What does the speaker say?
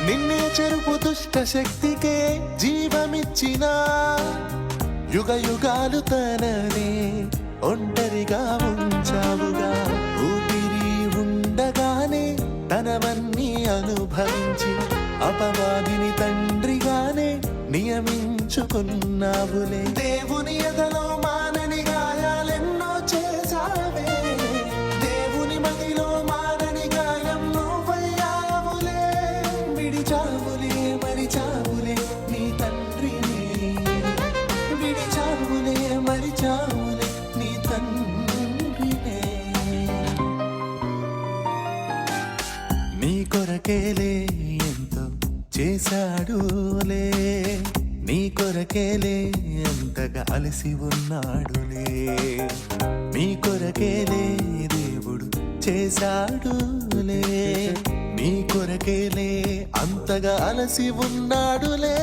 నిన్నే చెరుపు దుష్ట శక్తికే జీవమిచ్చిన యుగ యుగాలు తననే ఒంటరిగా ఉంచావుగా. ఊపిరి ఉండగానే తనవన్నీ అనుభవించి అపవాదిని తండ్రిగానే నియమించుకున్నావులే. దేవుని ఎదలో మానని గాయాలెన్నో చేసావే, దేవుని మదిలో మానని గాయం నువ్వయ్యావులే. విడిచావులే మరిచావులే నీ తండ్రిని, విడిచావులే మరిచావులే నీ తండ్రినే. నీ కొరకేలే ఎంతో చేశాడులే, నీ కొరకేలే ఎంతగా అలసి ఉన్నాడులే. నీ కొరకేలే దేవుడు చేశాడులే, నీ కొరకేలే అంతగా అలసి ఉన్నాడులే.